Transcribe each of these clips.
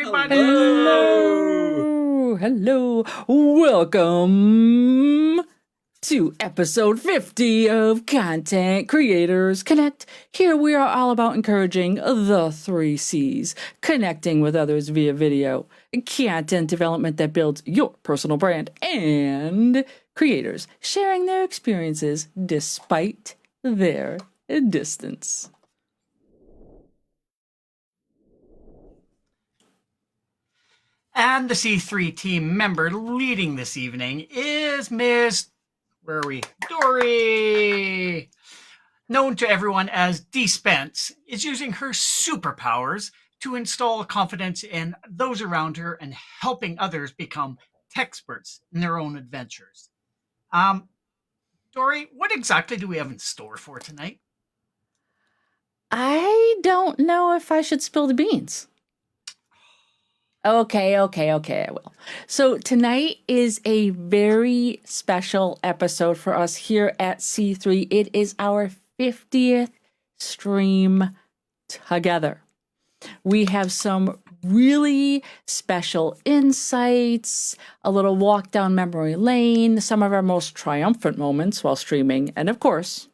everybody. Hello. Welcome to episode 50 of Content Creators Connect. Here we are all about encouraging the 3 C's, connecting with others via video, content development that builds your personal brand, and creators sharing their experiences despite their distance. And the C3 team member leading this evening is Miss, Dori, known to everyone as DSpence, is using her superpowers to install confidence in those around her and helping others become techsperts in their own adventures. Dori, what exactly do we have in store for tonight? I don't know if I should spill the beans. Okay, I will. So tonight is a very special episode for us here at C3. It is our 50th stream together. We have some really special insights, a little walk down memory lane, some of our most triumphant moments while streaming, and of course,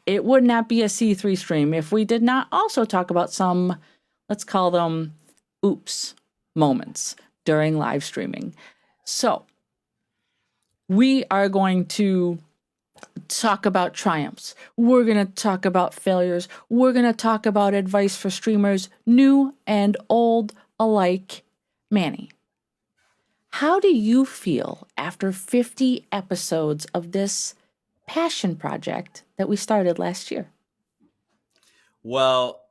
it would not be a C3 stream if we did not also talk about some, let's call them, oops moments during live streaming. So we are going to talk about triumphs. We're going to talk about failures. We're going to talk about advice for streamers, new and old alike. Manny, how do you feel after 50 episodes of this passion project that we started last year? Well,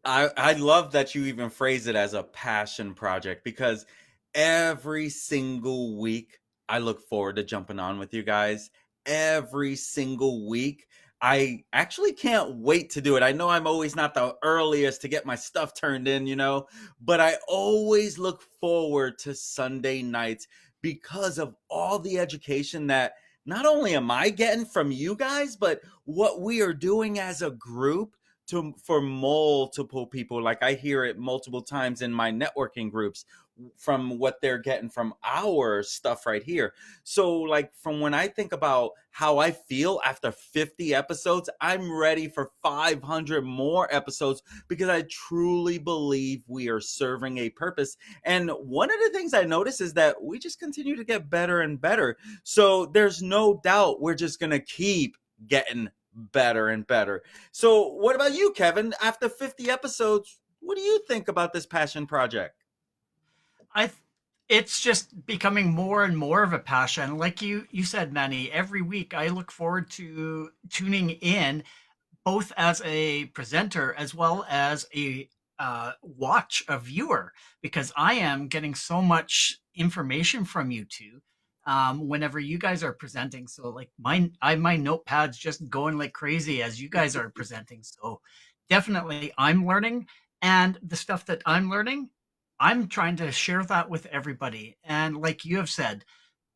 I love that you even phrase it as a passion project, because every single week I look forward to jumping on with you guys. Every single week. I actually can't wait to do it. I know I'm always not the earliest to get my stuff turned in, but I always look forward to Sunday nights because of all the education that not only am I getting from you guys, but what we are doing as a group for multiple people. Like, I hear it multiple times in my networking groups from what they're getting from our stuff right here. So, like, from when I think about how I feel after 50 episodes, I'm ready for 500 more episodes, because I truly believe we are serving a purpose. And one of the things I notice is that we just continue to get better and better. So there's no doubt we're just going to keep getting better and better. So what about you, Kevin? After 50 episodes, what do you think about this passion project? It's just becoming more and more of a passion. Like you said, Manny, every week I look forward to tuning in, both as a presenter as well as a viewer, because I am getting so much information from you two whenever you guys are presenting. So like my notepad's just going like crazy as you guys are presenting. So definitely I'm learning, and the stuff that I'm learning, I'm trying to share that with everybody. And like you have said,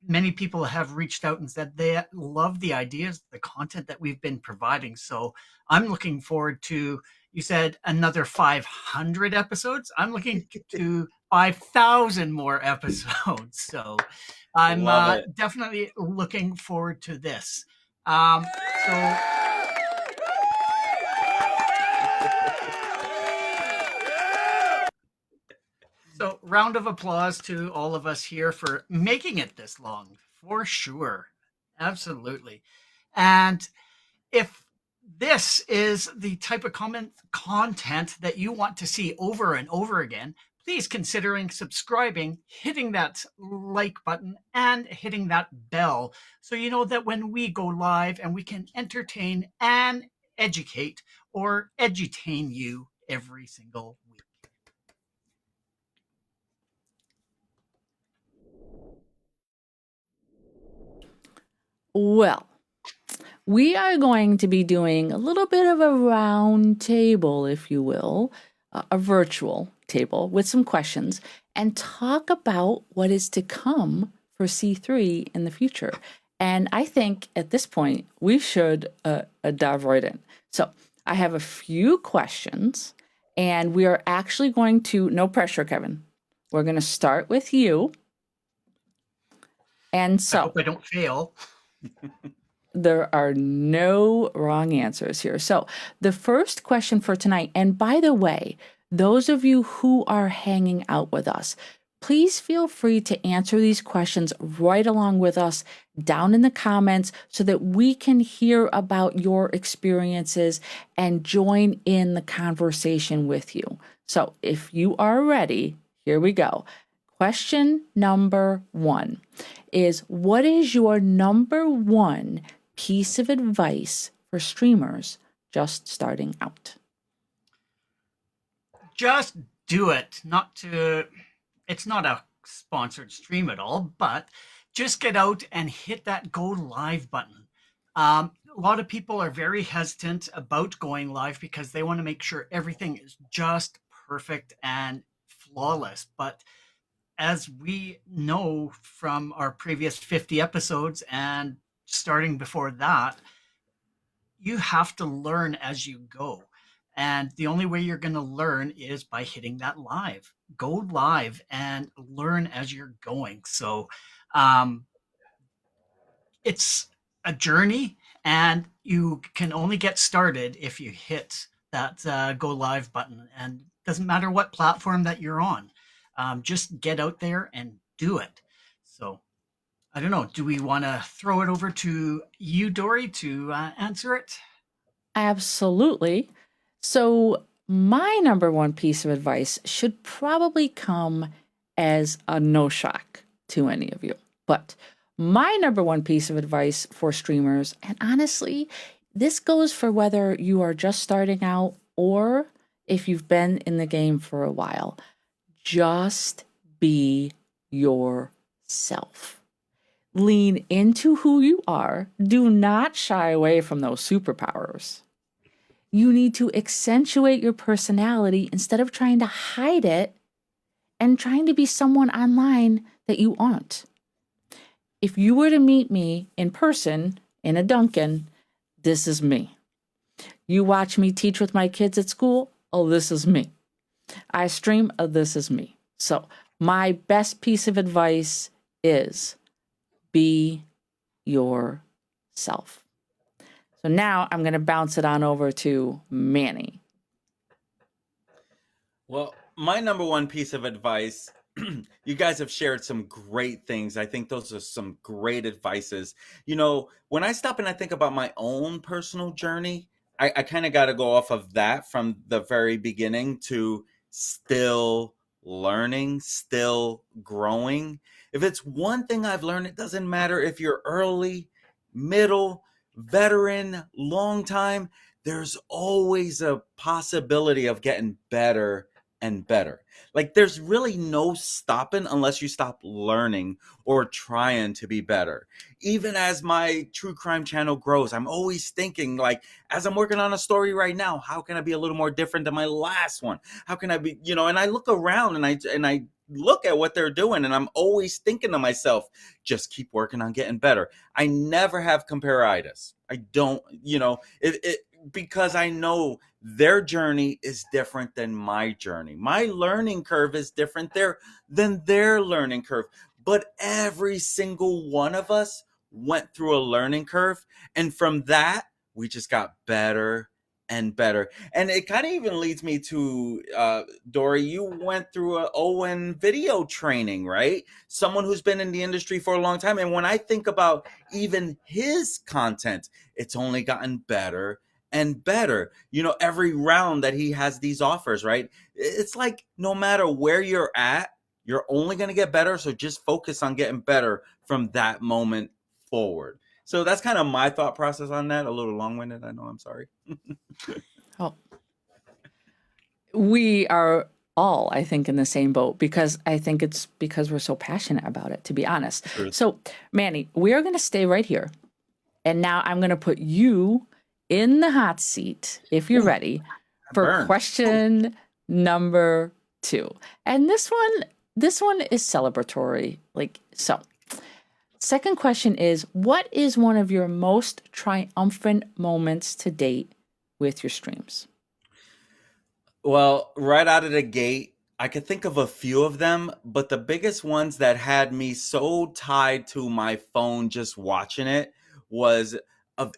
many people have reached out and said they love the ideas, the content that we've been providing. So I'm looking forward to, you said another 500 episodes. I'm looking to 5,000 more episodes. So I'm definitely looking forward to this. So So, round of applause to all of us here for making it this long, for sure. Absolutely. And if this is the type of content that you want to see over and over again, please considering subscribing, hitting that like button, and hitting that bell, so you know that when we go live and we can entertain and educate or edutain you every single week. Well, we are going to be doing a little bit of a round table, if you will, a virtual table with some questions, and talk about what is to come for C3 in the future. And I think at this point, we should dive right in. So I have a few questions, and we are actually going to, no pressure, Kevin, We're going to start with you. And I so hope I don't fail. there are no wrong answers here. So the first question for tonight, and by the way, those of you who are hanging out with us, please feel free to answer these questions right along with us down in the comments so that we can hear about your experiences and join in the conversation with you. So if you are ready, here we go. Question number 1 is, what is your number 1 piece of advice for streamers just starting out? Just do it. It's not a sponsored stream at all, but just get out and hit that go live button. A lot of people are very hesitant about going live because they want to make sure everything is just perfect and flawless. But as we know from our previous 50 episodes and starting before that, you have to learn as you go. And the only way you're going to learn is by hitting that live. Go live and learn as you're going. So it's a journey, and you can only get started if you hit that go live button. And it doesn't matter what platform that you're on, just get out there and do it. So I don't know. Do we want to throw it over to you, Dori, to answer it? Absolutely. So, my number 1 piece of advice should probably come as a no shock to any of you. But my number 1 piece of advice for streamers, and honestly, this goes for whether you are just starting out or if you've been in the game for a while, just be yourself. Lean into who you are. Do not shy away from those superpowers. You need to accentuate your personality instead of trying to hide it and trying to be someone online that you aren't. If you were to meet me in person in a Dunkin', this is me. You watch me teach with my kids at school, oh, this is me. I stream, oh, this is me. So my best piece of advice is be yourself. So now I'm going to bounce it on over to Manny. Well, my number 1 piece of advice, you guys have shared some great things. I think those are some great advices. When I stop and I think about my own personal journey, I kind of got to go off of that from the very beginning to still learning, still growing. If it's one thing I've learned, it doesn't matter if you're early, middle, veteran, long time, there's always a possibility of getting better and better. Like, there's really no stopping unless you stop learning or trying to be better. Even as my true crime channel grows, I'm always thinking, like, as I'm working on a story right now, how can I be a little more different than my last one? How can I be, and I look around and I look at what they're doing, and I'm always thinking to myself, just keep working on getting better. I never have comparaitis. I don't, because I know their journey is different than my journey. My learning curve is different than their learning curve. But every single one of us went through a learning curve. And from that, we just got better and better. And it kind of even leads me to, Dori, you went through a Owen video training, right? Someone who's been in the industry for a long time. And when I think about even his content, it's only gotten better and better. Every round that he has these offers, right? It's like no matter where you're at, you're only going to get better. So just focus on getting better from that moment forward. So that's kind of my thought process on that. A little long-winded, I know, I'm sorry. Oh, we are all, I think, in the same boat, because I think it's because we're so passionate about it, to be honest. Truth. So, Manny, we are going to stay right here. And now I'm going to put you in the hot seat, if you're ready, for question number 2. And this one is celebratory. Second question is, what is one of your most triumphant moments to date with your streams? Well, right out of the gate, I could think of a few of them, but the biggest ones that had me so tied to my phone just watching it was of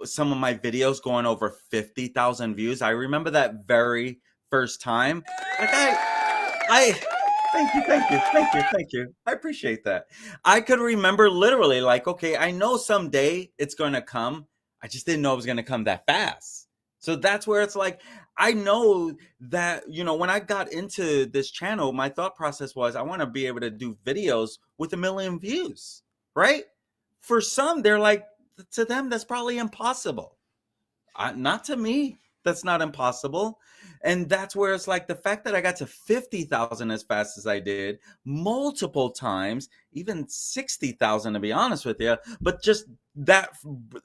some of my videos going over 50,000 views. I remember that very first time. Like I thank you, thank you, thank you, thank you. I appreciate that. I could remember literally like, okay, I know someday it's going to come. I just didn't know it was going to come that fast. So that's where it's like I know that, when I got into this channel, my thought process was I want to be able to do videos with 1 million views, right? For some, they're like, to them, that's probably impossible. Not to me. That's not impossible. And that's where it's like the fact that I got to 50,000 as fast as I did multiple times, even 60,000 to be honest with you, but just that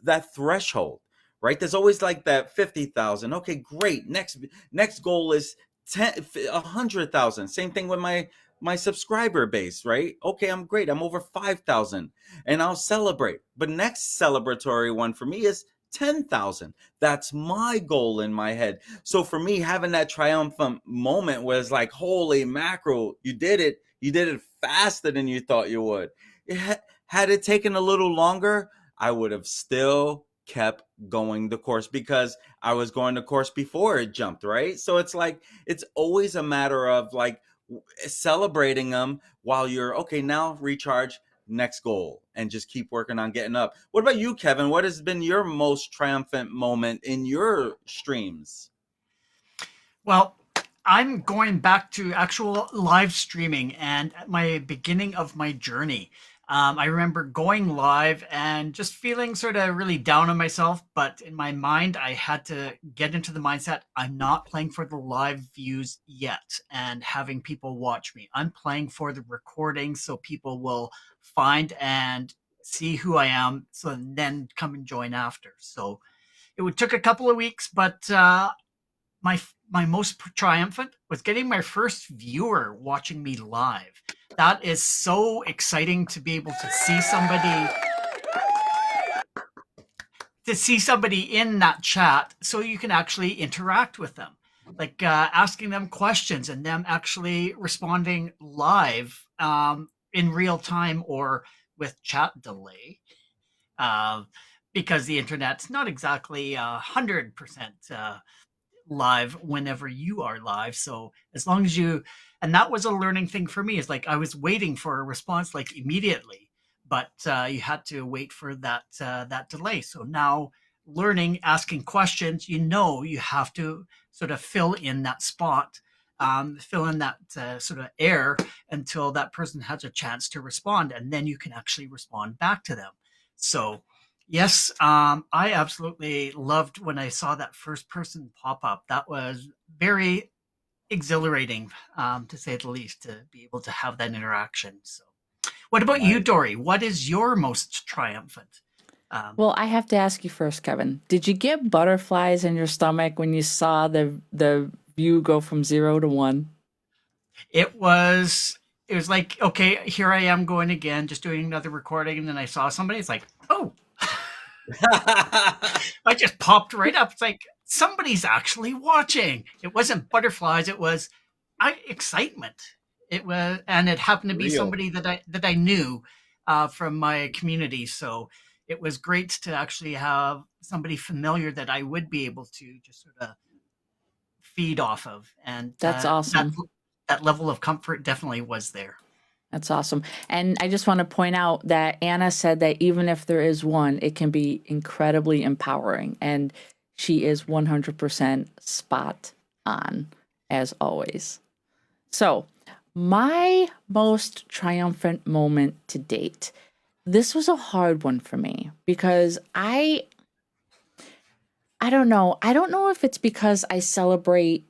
that threshold, right? There's always like that 50,000. Okay, great. Next goal is 100,000. Same thing with my subscriber base, right? Okay, I'm great. I'm over 5,000 and I'll celebrate. But next celebratory one for me is 10,000. That's my goal in my head. So for me, having that triumphant moment was like, holy mackerel, you did it. You did it faster than you thought you would. Had it taken a little longer, I would have still kept going the course because I was going the course before it jumped, right? So it's like, it's always a matter of like celebrating them while you're, okay, now recharge, next goal, and just keep working on getting up. What about you, Kevin? What has been your most triumphant moment in your streams? Well, I'm going back to actual live streaming and at my beginning of my journey. I remember going live and just feeling sort of really down on myself. But in my mind, I had to get into the mindset I'm not playing for the live views yet and having people watch me. I'm playing for the recording so people will find and see who I am, so then come and join after. So took a couple of weeks, but my my most triumphant was getting my first viewer watching me live. That is so exciting to be able to see somebody in that chat so you can actually interact with them, like asking them questions and them actually responding live in real time or with chat delay, uh, because the internet's not exactly 100% live whenever you are live. So as long as you, and that was a learning thing for me, is like I was waiting for a response like immediately, but you had to wait for that delay. So now learning, asking questions, you have to sort of fill in that spot, fill in that sort of air until that person has a chance to respond, and then you can actually respond back to them. So yes, I absolutely loved when I saw that first person pop up. That was very exhilarating, to say the least, to be able to have that interaction. So, what about you, Nice. Dori? What is your most triumphant? Um, Well, I have to ask you first, Kevin. Did you get butterflies in your stomach when you saw the view go from 0 to 1? it was it was like, okay, here I am going again, just doing another recording, and then I saw somebody. It's like, oh, I just popped right up. It's like somebody's actually watching. It wasn't butterflies. It was excitement. It was, and it happened to be Real. somebody that I knew from my community. So it was great to actually have somebody familiar that I would be able to just sort of feed off of, and That's awesome. that level of comfort definitely was there. That's awesome. And I just want to point out that Anna said that even if there is one, it can be incredibly empowering. And she is 100% spot on, as always. So, my most triumphant moment to date. This was a hard one for me because I don't know. I don't know if it's because I celebrate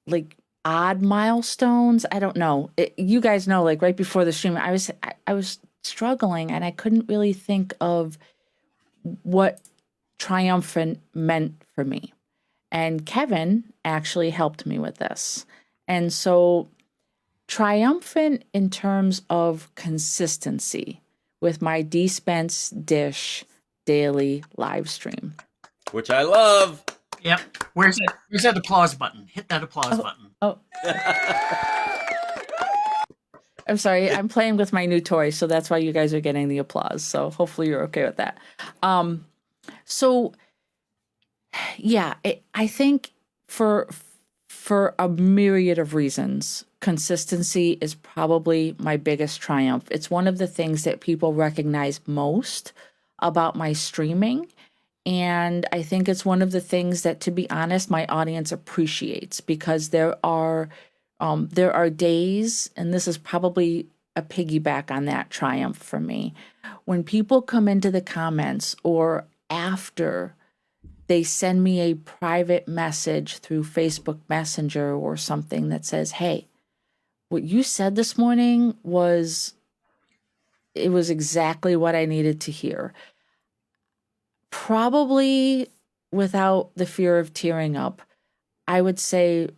like odd milestones. I don't know. You guys know, like right before the stream, I was struggling and I couldn't really think of what triumphant meant for me. And Kevin actually helped me with this. And so triumphant in terms of consistency with my DSpence dish daily live stream. Which I love. Yep. Where's that applause button? Hit that applause button. Oh, I'm sorry. I'm playing with my new toy, so that's why you guys are getting the applause. So hopefully you're okay with that. So yeah, I think for a myriad of reasons, consistency is probably my biggest triumph. It's one of the things that people recognize most about my streaming. And I think it's one of the things that, to be honest, my audience appreciates, because there are days, and this is probably a piggyback on that triumph for me, when people come into the comments or after they send me a private message through Facebook Messenger or something that says, "Hey, what you said this morning was exactly what I needed to hear." Probably without the fear of tearing up, I would say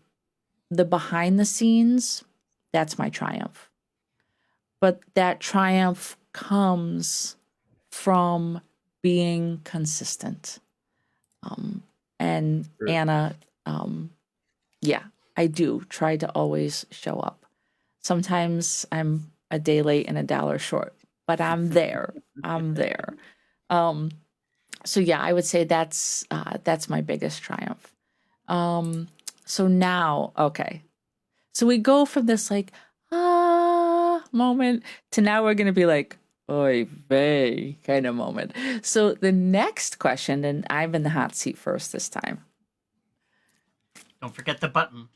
the behind the scenes, that's my triumph. But that triumph comes from being consistent. And Sure. Anna, yeah, I do try to always show up. Sometimes I'm a day late and $1 short, but I'm there. I'm there. So yeah, I would say that's my biggest triumph. So now, okay. So we go from this like moment to now we're gonna be like, oy vey kind of moment. So the next question, and I'm in the hot seat first this time. Don't forget the button.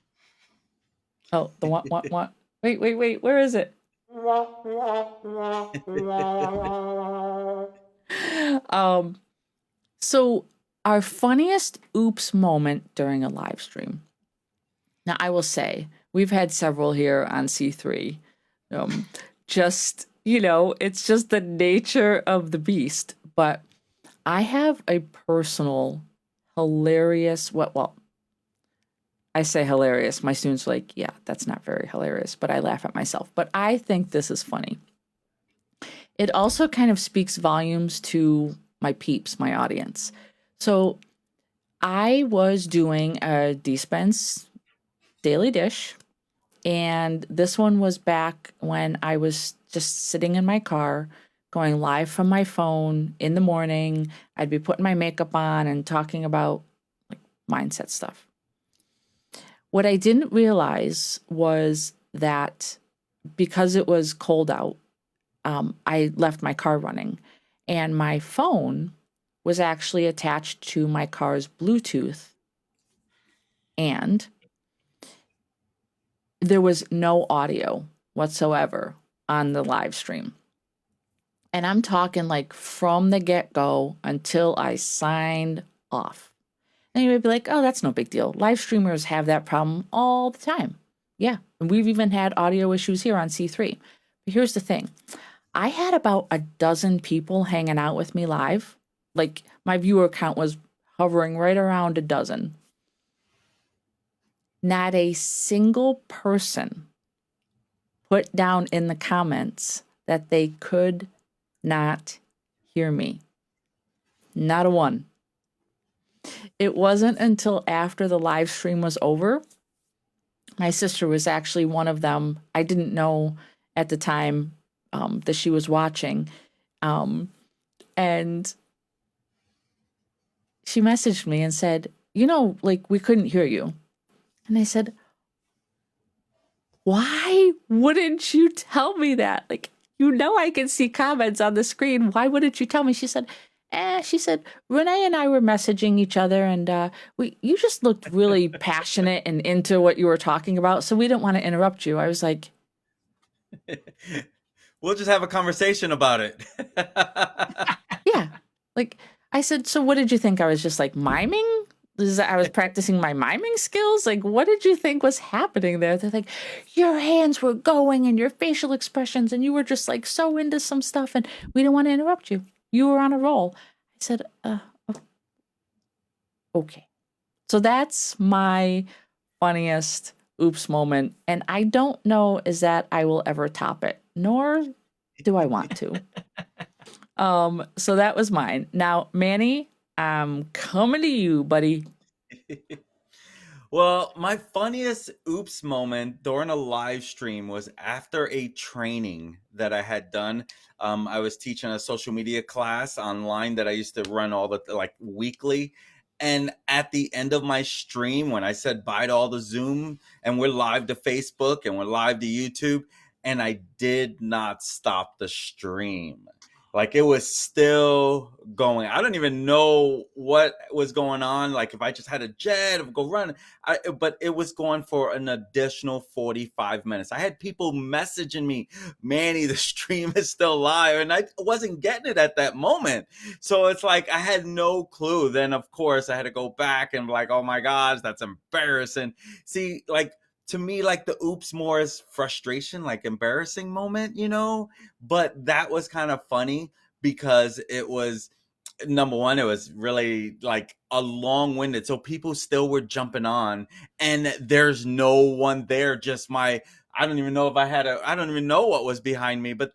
Oh, the what? Wait, where is it? So our funniest oops moment during a live stream. Now, I will say, we've had several here on C3. Just, it's just the nature of the beast. But I have a personal hilarious, well, I say hilarious. My students are like, yeah, that's not very hilarious, but I laugh at myself. But I think this is funny. It also kind of speaks volumes to my peeps, my audience. So I was doing a DSpence daily dish, and this one was back when I was just sitting in my car going live from my phone in the morning. I'd be putting my makeup on and talking about like mindset stuff. What I didn't realize was that because it was cold out, I left my car running, and my phone was actually attached to my car's Bluetooth, and there was no audio whatsoever on the live stream. And I'm talking like from the get-go until I signed off. And you would be like, oh, that's no big deal. Live streamers have that problem all the time. Yeah, and we've even had audio issues here on C3. But here's the thing. I had about a dozen people hanging out with me live. Like, my viewer count was hovering right around a dozen. Not a single person put down in the comments that they could not hear me. Not a one. It wasn't until after the live stream was over. My sister was actually one of them. I didn't know at the time that she was watching. And she messaged me and said, like, we couldn't hear you. And I said, why wouldn't you tell me that? Like, I can see comments on the screen. Why wouldn't you tell me? She said, Renee and I were messaging each other, and you just looked really passionate and into what you were talking about, so we didn't want to interrupt you. I was like, we'll just have a conversation about it. yeah. Like, I said, so what did you think? I was just like miming? I was practicing my miming skills. Like, what did you think was happening there? They're like, your hands were going and your facial expressions, and you were just like so into some stuff, and we didn't want to interrupt you. You were on a roll. I said, okay. So that's my funniest oops moment. And I don't know is that I will ever top it, nor do I want to. So that was mine. Now, Manny, I'm coming to you, buddy. Well, my funniest oops moment during a live stream was after a training that I had done. I was teaching a social media class online that I used to run all the like weekly. And at the end of my stream, when I said bye to all the Zoom and we're live to Facebook and we're live to YouTube, and I did not stop the stream. Like it was still going. I don't even know what was going on. Like if I just had a jet or go run, but it was going for an additional 45 minutes. I had people messaging me, Manny, the stream is still live. And I wasn't getting it at that moment. So it's like I had no clue. Then, of course, I had to go back and be like, oh my gosh, that's embarrassing. See, like, to me, like the oops more is frustration, like embarrassing moment, but that was kind of funny because it was number one, it was really like a long-winded, so people still were jumping on, and there's no one there, just my I don't even know if I don't even know what was behind me, but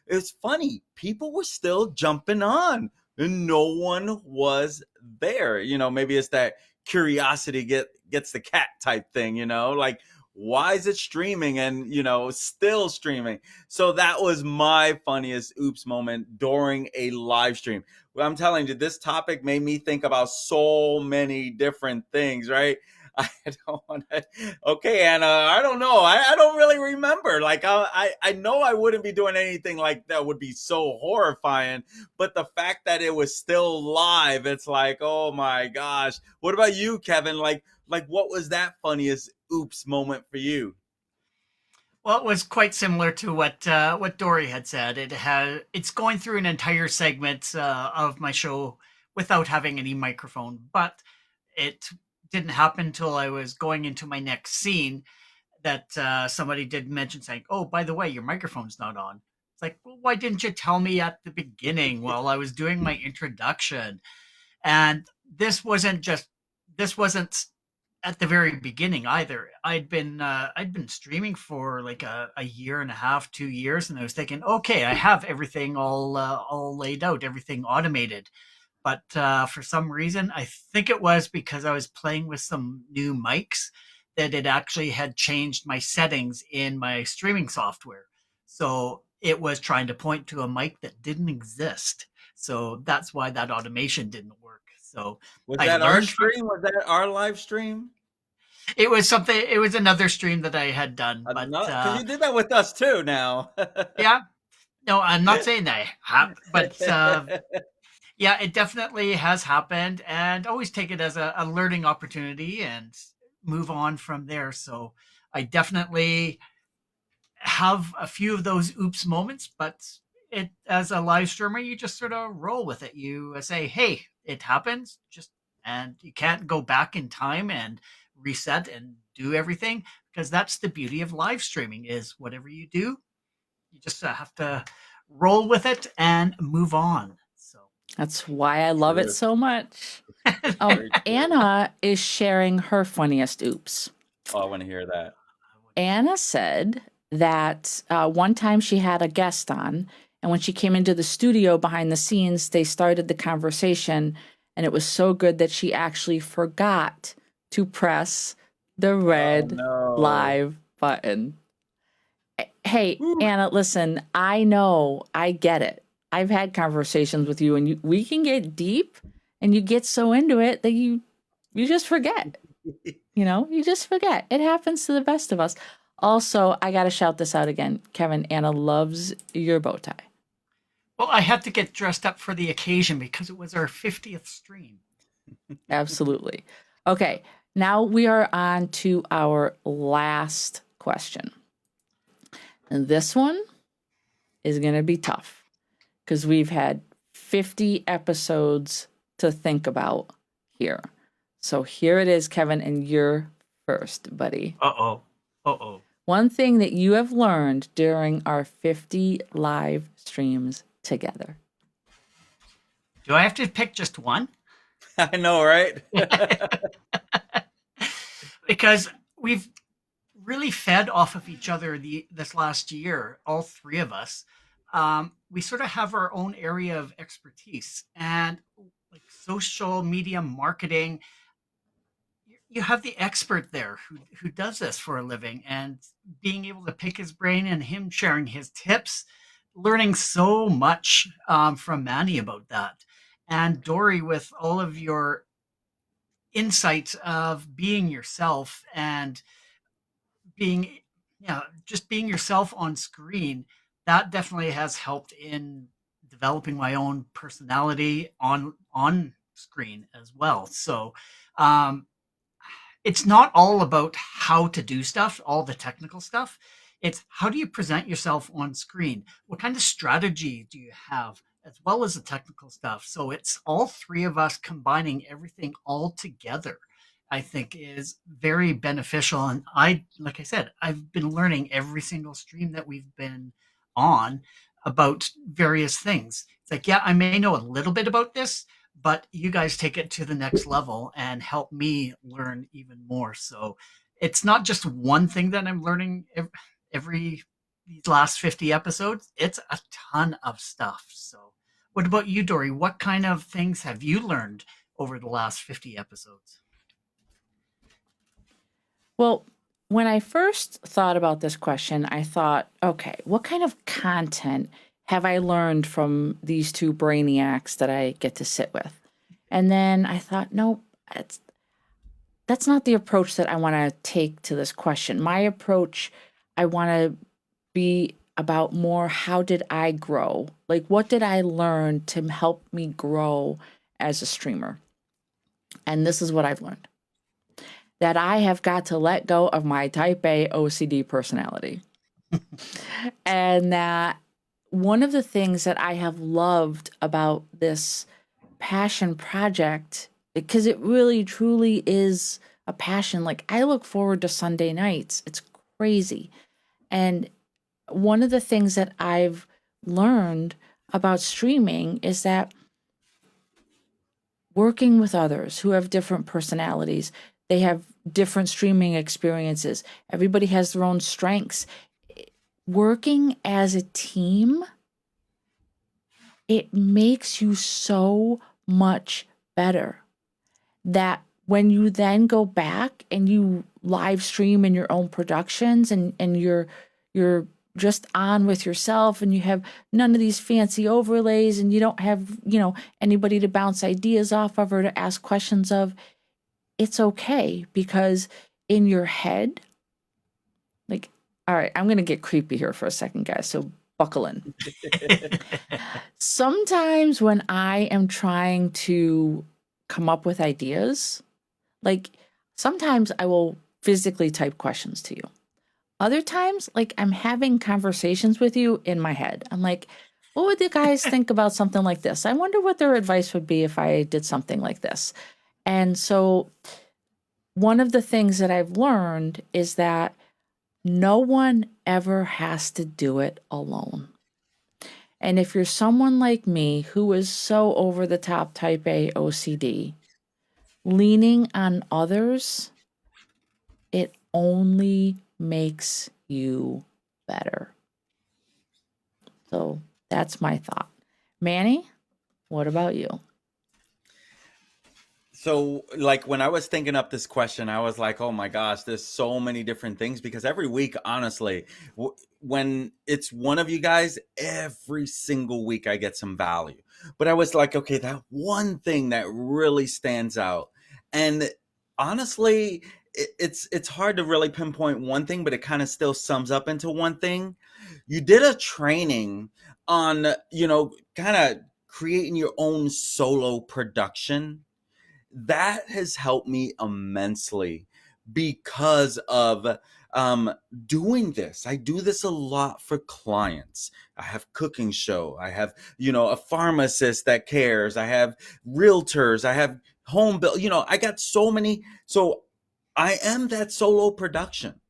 it's funny, people were still jumping on and no one was there. Maybe it's that curiosity gets the cat type thing, like why is it streaming and still streaming. So that was my funniest oops moment during a live stream. Well, I'm telling you, this topic made me think about so many different things, right? I don't want to. Okay, Anna, I don't know. I don't really remember. Like, I know I wouldn't be doing anything like that would be so horrifying. But the fact that it was still live, it's like, oh my gosh. What about you, Kevin? Like, what was that funniest oops moment for you? Well, it was quite similar to what Dory had said. It's going through an entire segment of my show without having any microphone, but it didn't happen until I was going into my next scene that somebody did mention saying, "Oh, by the way, your microphone's not on." It's like, well, why didn't you tell me at the beginning while I was doing my introduction? And this wasn't at the very beginning either. I'd been streaming for like a year and a half, 2 years, and I was thinking, okay, I have everything all laid out, everything automated. But for some reason, I think it was because I was playing with some new mics that it actually had changed my settings in my streaming software. So it was trying to point to a mic that didn't exist. So that's why that automation didn't work. So Was I that our learned from stream? Was that our live stream? it was another stream that I had done, but Because you did that with us too now. yeah, no, I'm not saying that I have, but yeah, it definitely has happened, and always take it as a learning opportunity and move on from there. So I definitely have a few of those oops moments, but it as a live streamer, you just sort of roll with it. You say, "Hey, it happens," just and you can't go back in time and reset and do everything because that's the beauty of live streaming is whatever you do, you just have to roll with it and move on. So That's why I love it True. so much. Very true. Anna is sharing her funniest oops. Oh, I want to hear that. Anna said that one time she had a guest on, and when she came into the studio behind the scenes, they started the conversation, and it was so good that she actually forgot to press the Oh red no. live button. Hey, Whew. Anna, listen, I know, I get it. I've had conversations with you, and we can get deep, and you get so into it that you just forget. You just forget. It happens to the best of us. Also, I got to shout this out again. Kevin, Anna loves your bow tie. well, I had to get dressed up for the occasion because it was our 50th stream. Absolutely. Okay, now we are on to our last question. And this one is going to be tough because we've had 50 episodes to think about here. So here it is, Kevin, and you're first, buddy. Uh-oh. Uh-oh. One thing that you have learned during our 50 live streams together. Do I have to pick just one? I know, right? Because we've really fed off of each other this last year, all three of us. We sort of have our own area of expertise and like social media marketing. you have the expert there who does this for a living, and being able to pick his brain and him sharing his tips, learning so much from Manny about that. And Dory, with all of your insights of being yourself and being, yeah, just being yourself on screen, that definitely has helped in developing my own personality on screen as well. So um, it's not all about how to do stuff, all the technical stuff. It's how do you present yourself on screen? What kind of strategy do you have, as well as the technical stuff? So it's all three of us combining everything all together, I think is very beneficial. And like I said, I've been learning every single stream that we've been on about various things. It's like, yeah, I may know a little bit about this, but you guys take it to the next level and help me learn even more. So it's not just one thing that I'm learning every these last 50 episodes. It's a ton of stuff. So what about you, Dory? What kind of things have you learned over the last 50 episodes? Well, when I first thought about this question, I thought, okay, what kind of content have I learned from these two brainiacs that I get to sit with? And then I thought, nope, that's not the approach that I want to take to this question. My approach, I want to be about more how did I grow? Like, what did I learn to help me grow as a streamer? And this is what I've learned, that I have got to let go of my type A OCD personality. And that one of the things that I have loved about this passion project, because it really truly is a passion. Like, I look forward to Sunday nights. It's crazy. And one of the things that I've learned about streaming is that working with others who have different personalities, they have different streaming experiences. Everybody has their own strengths. Working as a team, it makes you so much better that when you then go back and you live stream in your own productions and you're just on with yourself and you have none of these fancy overlays and you don't have, anybody to bounce ideas off of or to ask questions of, it's okay, because in your head, like, all right, I'm going to get creepy here for a second, guys. So buckle in. Sometimes when I am trying to come up with ideas, like sometimes I will physically type questions to you. Other times, like I'm having conversations with you in my head. I'm like, what would the guys think about something like this? I wonder what their advice would be if I did something like this. And so one of the things that I've learned is that no one ever has to do it alone. And if you're someone like me who is so over the top type A OCD, leaning on others, it only makes you better. So that's my thought. Manny, what about you? So, like, when I was thinking up this question, I was like, oh my gosh, there's so many different things, because every week, honestly, when it's one of you guys, every single week I get some value. But I was like, okay, that one thing that really stands out. And honestly, it's hard to really pinpoint one thing, but it kind of still sums up into one thing. You did a training on, kind of creating your own solo production. That has helped me immensely because of doing this. I do this a lot for clients. I have cooking show. I have, a pharmacist that cares. I have realtors. I have home build. I got so many. So I am that solo production.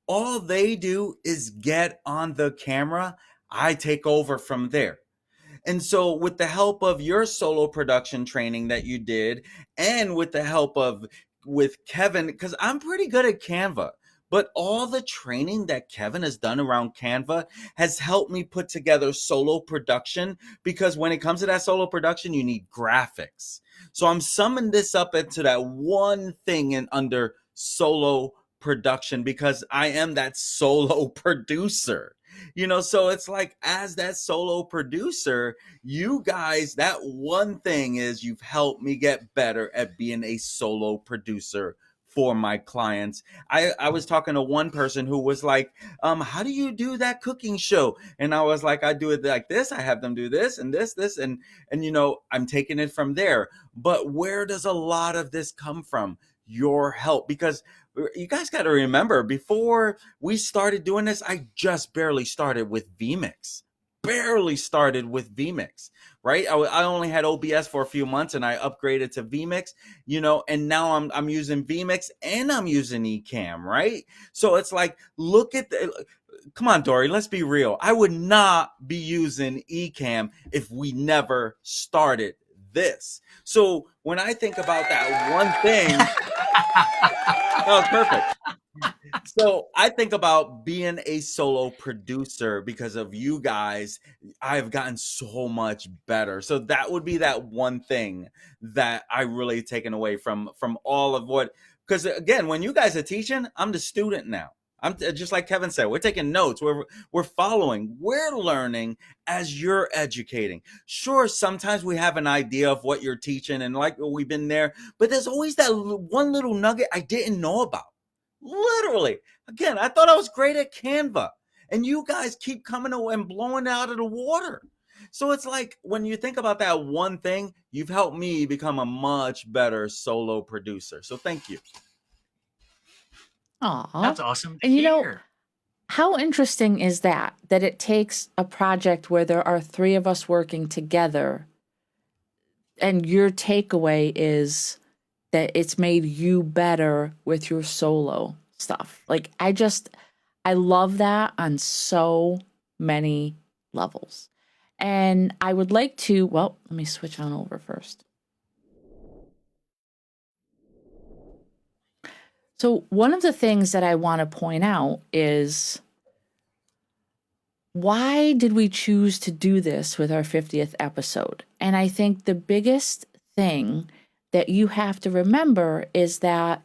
All they do is get on the camera. I take over from there. And so, with the help of your solo production training that you did, and with the help of with Kevin, because I'm pretty good at Canva, but all the training that Kevin has done around Canva has helped me put together solo production, because when it comes to that solo production, you need graphics. So I'm summing this up into that one thing and under solo production, because I am that solo producer. So it's like, as that solo producer, you guys, that one thing is you've helped me get better at being a solo producer for my clients. I was talking to one person who was like, how do you do that cooking show? And I was like, I do it like this. I have them do this and this, and I'm taking it from there. But where does a lot of this come from? Your help. Because you guys got to remember, before we started doing this, I just barely started with vMix. Right? I only had OBS for a few months, and I upgraded to vMix, and now I'm using vMix and I'm using Ecamm, right? So it's like, come on, Dori, let's be real. I would not be using Ecamm if we never started this. So when I think about that one thing, that was perfect. So I think about being a solo producer because of you guys. I've gotten so much better. So that would be that one thing that I really taken away from all of what, because again, when you guys are teaching, I'm the student now. I'm just like Kevin said, we're taking notes, we're following, we're learning as you're educating. Sure, sometimes we have an idea of what you're teaching, and like we've been there, but there's always that one little nugget I didn't know about. Literally. Again, I thought I was great at Canva, and you guys keep coming away and blowing it out of the water. So it's like, when you think about that one thing, you've helped me become a much better solo producer. So thank you. Aw. That's awesome to And hear. how interesting is that it takes a project where there are three of us working together, and your takeaway is that it's made you better with your solo stuff. Like, I love that on so many levels. And I would like to, well, let me switch on over first. So one of the things that I want to point out is, why did we choose to do this with our 50th episode? And I think the biggest thing that you have to remember is that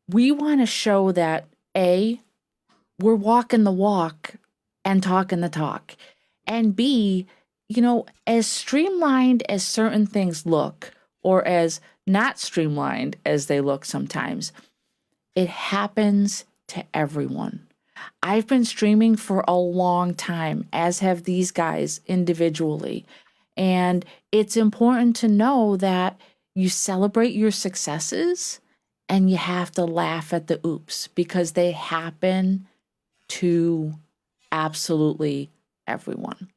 we want to show that A, we're walking the walk and talking the talk. And B, as streamlined as certain things look, or as not streamlined as they look sometimes, it happens to everyone. I've been streaming for a long time, as have these guys individually. And it's important to know that you celebrate your successes and you have to laugh at the oops, because they happen to absolutely everyone.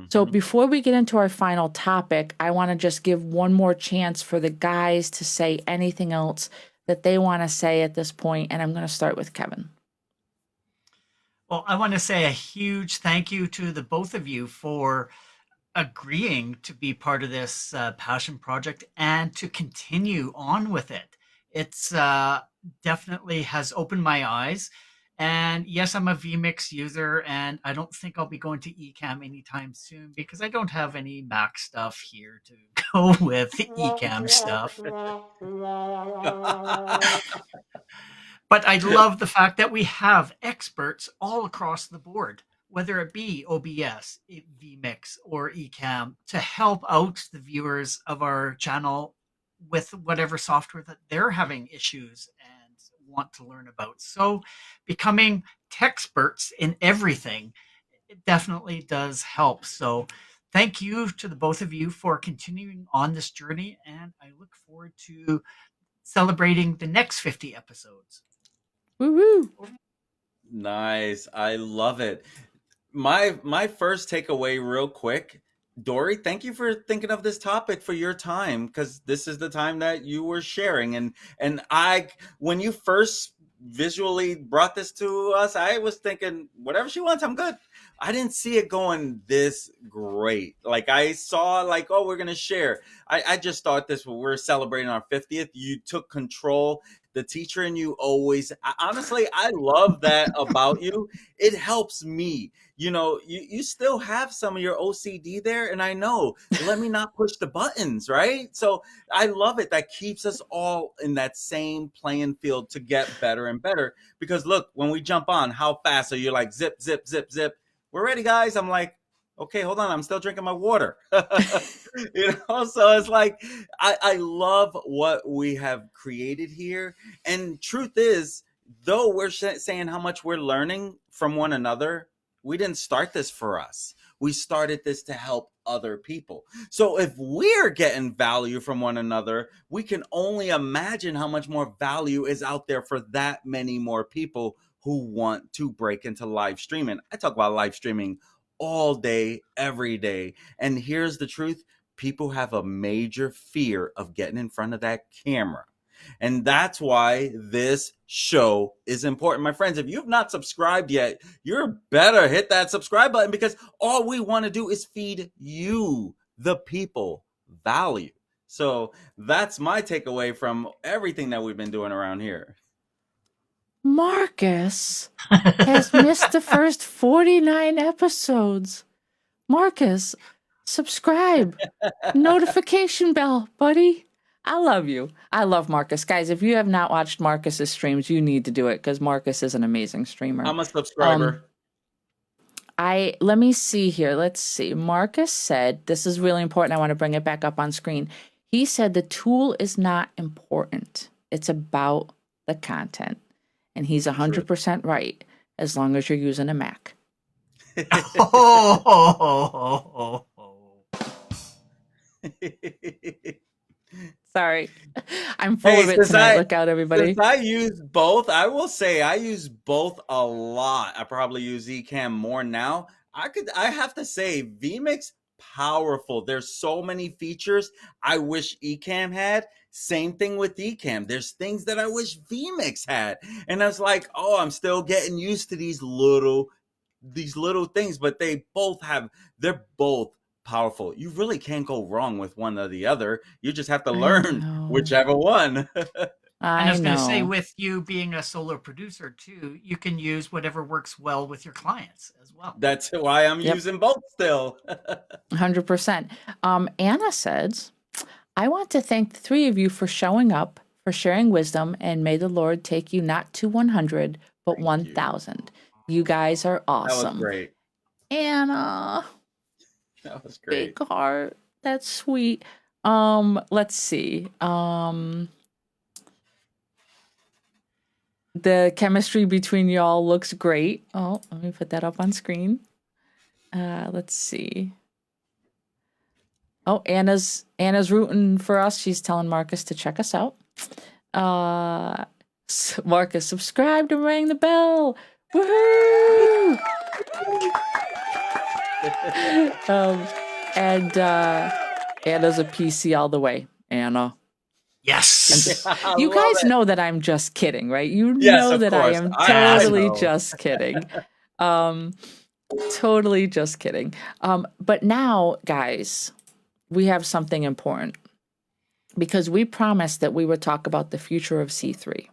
So before we get into our final topic, I want to just give one more chance for the guys to say anything else that they want to say at this point, and I'm going to start with Kevin. Well, I want to say a huge thank you to the both of you for agreeing to be part of this passion project and to continue on with it. It's definitely has opened my eyes. And yes, I'm a vMix user, and I don't think I'll be going to Ecamm anytime soon because I don't have any Mac stuff here to go with the Ecamm stuff. But I love the fact that we have experts all across the board, whether it be OBS, vMix, or Ecamm, to help out the viewers of our channel with whatever software that they're having issues and want to learn about. So becoming techsperts in everything, it definitely does help. So thank you to the both of you for continuing on this journey, and I look forward to celebrating the next 50 episodes. Woo-woo. Nice. I love it. My first takeaway real quick, Dori, thank you for thinking of this topic for your time, because this is the time that you were sharing, and I, when you first visually brought this to us, I was thinking whatever she wants, I'm good. I didn't see it going this great. Like, I saw like, oh, we're gonna share. I just thought this, we're celebrating our 50th. You took control. The teacher in you always, honestly, I love that about you. It helps me. You know, you still have some of your OCD there, and I know, let me not push the buttons, right? So I love it. That keeps us all in that same playing field to get better and better. Because look, when we jump on, how fast are you? Like zip, zip, zip, zip. We're ready, guys. I'm like, okay, hold on. I'm still drinking my water. You know, so it's like, I love what we have created here. And truth is, though we're saying how much we're learning from one another, we didn't start this for us. We started this to help other people. So if we're getting value from one another, we can only imagine how much more value is out there for that many more people who want to break into live streaming. I talk about live streaming all day, every day. And here's the truth. People have a major fear of getting in front of that camera. And that's why this show is important. My friends, if you've not subscribed yet, you're better hit that subscribe button, because all we want to do is feed you, the people, value. So that's my takeaway from everything that we've been doing around here. Marcus has missed the first 49 episodes. Marcus, subscribe. Notification bell, buddy. I love you. I love Marcus. Guys, if you have not watched Marcus's streams, you need to do it, because Marcus is an amazing streamer. I'm a subscriber. Let me see here. Let's see. Marcus said, this is really important. I want to bring it back up on screen. He said the tool is not important. It's about the content. And he's 100% right, as long as you're using a Mac. Sorry. I'm full of it tonight. Look out, everybody. Since I use both, I will say I use both a lot. I probably use Ecamm more now. I have to say, vMix, powerful. There's so many features I wish Ecamm had. Same thing with Ecamm. There's things that I wish vMix had. And I was like, oh, I'm still getting used to these little things, but they're both powerful. You really can't go wrong with one or the other. You just have to learn whichever one. I was going to say, with you being a solo producer too, you can use whatever works well with your clients as well. That's why I'm using both still. 100%. Anna says, I want to thank the three of you for showing up, for sharing wisdom, and may the Lord take you not to 100, but 1,000. You guys are awesome. That was great. Anna. That was great. Big heart. That's sweet. Let's see. The chemistry between y'all looks great. Oh, let me put that up on screen. Let's see. Oh, Anna's rooting for us. She's telling Marcus to check us out. Marcus, subscribe and ring the bell. Woohoo! And Anna's a PC all the way. Anna. Yes. You guys know that I'm just kidding, right? You know that I am totally just kidding. Totally just kidding. But now, guys, we have something important, because we promised that we would talk about the future of C3.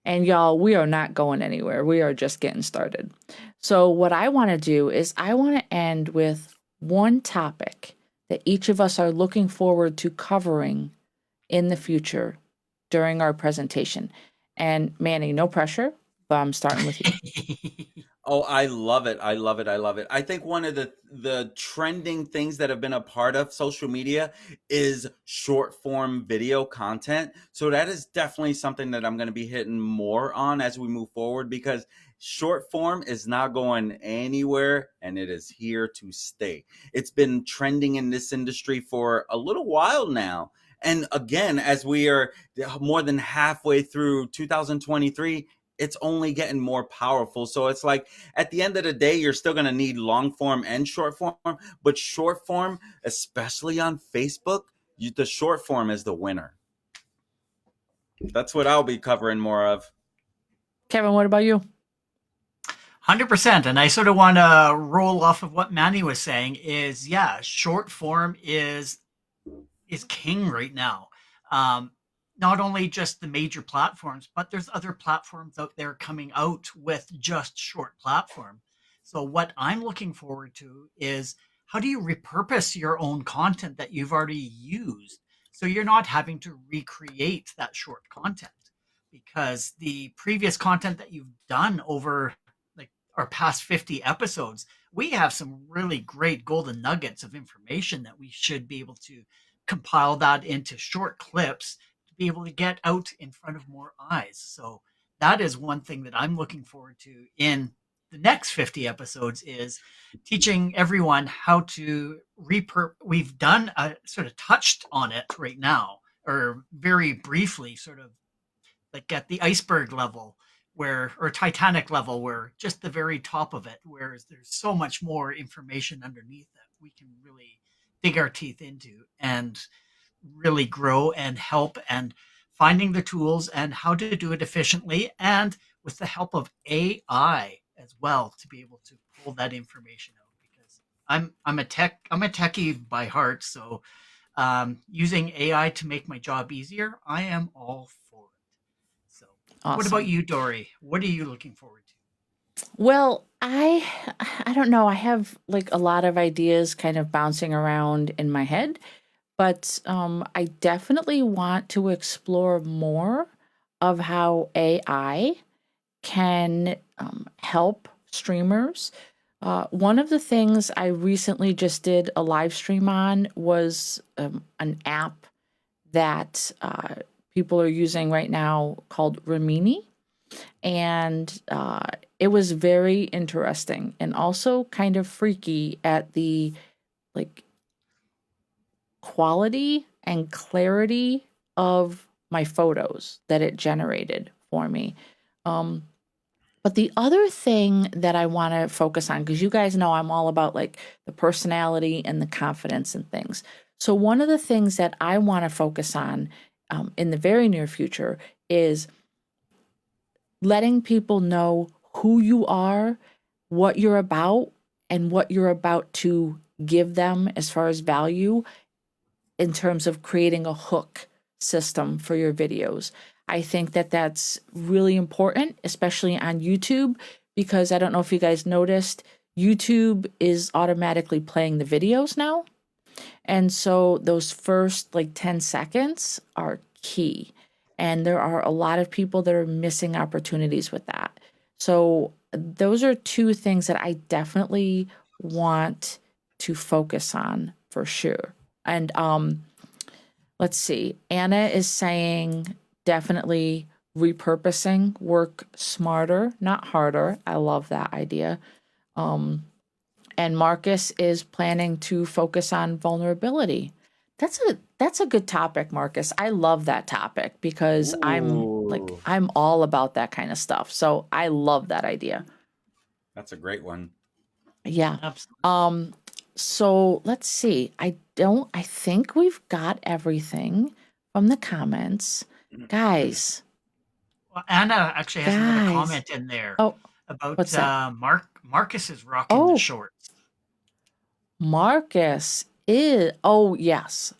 And y'all, we are not going anywhere. We are just getting started. So what I want to do is I want to end with one topic that each of us are looking forward to covering in the future during our presentation. And Manny, no pressure, but I'm starting with you. Oh, I love it. I love it. I love it. I think one of the trending things that have been a part of social media is short form video content. So that is definitely something that I'm going to be hitting more on as we move forward, because short form is not going anywhere and it is here to stay. It's been trending in this industry for a little while now. And again, as we are more than halfway through 2023, it's only getting more powerful. So it's like, at the end of the day, you're still going to need long form and short form, but short form, especially on Facebook, the short form is the winner. That's what I'll be covering more of. Kevin, what about you? 100%. And I sort of want to roll off of what Manny was saying is, yeah, short form is king right now. not only just the major platforms, but there's other platforms out there coming out with just short platform. So what I'm looking forward to is how do you repurpose your own content that you've already used so you're not having to recreate that short content because the previous content that you've done over like our past 50 episodes, we have some really great golden nuggets of information that we should be able to compile that into short clips to be able to get out in front of more eyes. So that is one thing that I'm looking forward to in the next 50 episodes is teaching everyone how to we've done a sort of touched on it right now or very briefly sort of like at the iceberg level where or Titanic level where just the very top of it whereas there's so much more information underneath that we can really dig our teeth into and really grow and help and finding the tools and how to do it efficiently and with the help of AI as well to be able to pull that information out because I'm a techie by heart so using AI to make my job easier I am all for it. So what about Awesome. you, Dory? What are you looking forward to? Well, I don't know. I have like a lot of ideas kind of bouncing around in my head, but I definitely want to explore more of how AI can help streamers. One of the things I recently just did a live stream on was an app that people are using right now called Rimini. And it was very interesting and also kind of freaky at the like quality and clarity of my photos that it generated for me. Um, but the other thing that I want to focus on, because you guys know I'm all about like the personality and the confidence and things. So one of the things that I want to focus on in the very near future is letting people know who you are, what you're about, and what you're about to give them as far as value in terms of creating a hook system for your videos. I think that that's really important, especially on YouTube, because I don't know if you guys noticed, YouTube is automatically playing the videos now. And so those first like 10 seconds are key. And there are a lot of people that are missing opportunities with that. So those are two things that I definitely want to focus on for sure. And let's see. Anna is saying definitely repurposing, work smarter, not harder. I love that idea. Um, and Marcus is planning to focus on vulnerability. That's a good topic, Marcus. I love that topic because Ooh, I'm all about that kind of stuff. So I love that idea. that's a great one. Yeah. Absolutely. Um so let's see. I think we've got everything from the comments. Guys, Well, Anna actually has another guys. comment in there Oh, about what's that? Marcus is rocking the Oh, shorts. Marcus is oh yes.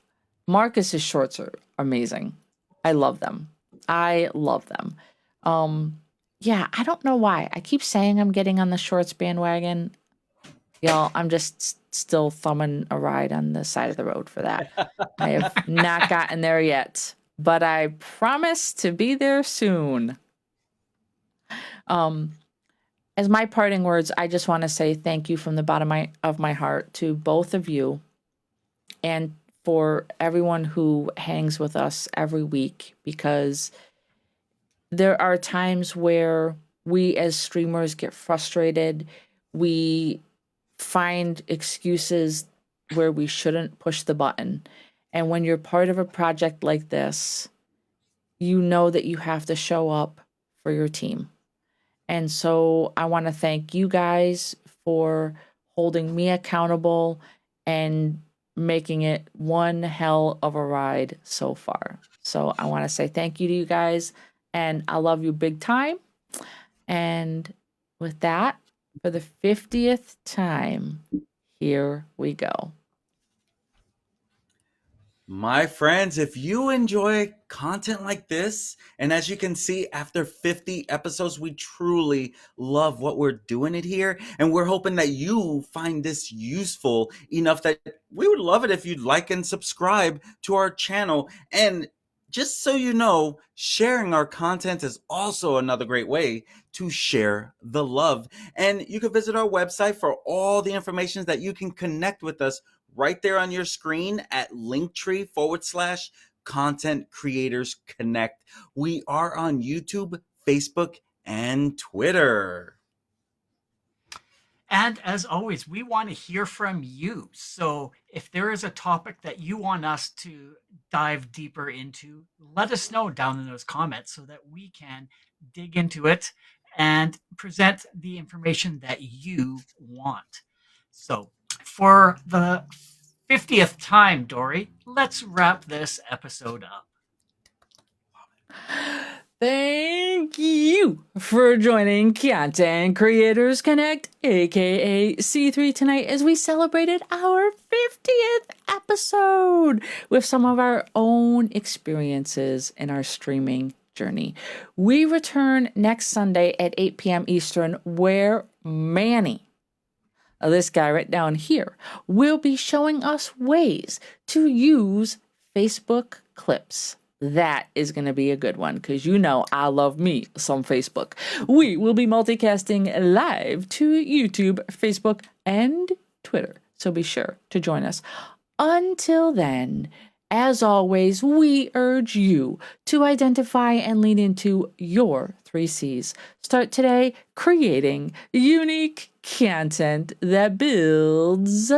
Marcus's shorts are amazing. I love them. I love them. Um, yeah, I don't know why. I keep saying I'm getting on the shorts bandwagon. Y'all, I'm just still thumbing a ride on the side of the road for that. I have not gotten there yet, but I promise to be there soon. Um, as my parting words, I just want to say thank you from the bottom of my heart to both of you and for everyone who hangs with us every week because there are times where we as streamers get frustrated. We find excuses where we shouldn't push the button. And when you're part of a project like this, you know that you have to show up for your team. And so I want to thank you guys for holding me accountable and making it one hell of a ride so far. So I want to say thank you to you guys and I love you big time. And with that, for the 50th time, here we go. My friends, if you enjoy content like this, and as you can see, after 50 episodes, we truly love what we're doing it here. And we're hoping that you find this useful enough that we would love it if you'd like and subscribe to our channel. And just so you know, sharing our content is also another great way to share the love. And you can visit our website for all the information that you can connect with us right there on your screen at linktree/content creators connect. We are on YouTube, Facebook, and Twitter. And as always, we want to hear from you. So if there is a topic that you want us to dive deeper into, let us know down in those comments so that we can dig into it and present the information that you want. So for the 50th time, Dori, let's wrap this episode up. Thank you for joining Content Creators Connect, aka C3, tonight as we celebrated our 50th episode with some of our own experiences in our streaming journey. We return next Sunday at 8 p.m. Eastern, where Manny, this guy right down here, will be showing us ways to use Facebook clips. That is going to be a good one because you know I love me some Facebook. We will be multicasting live to YouTube, Facebook, and Twitter. So be sure to join us. Until then, as always, we urge you to identify and lean into your 3 C's. Start today creating unique content that builds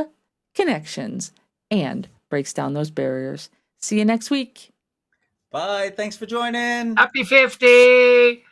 connections and breaks down those barriers. See you next week. Bye. Thanks for joining. Happy 50!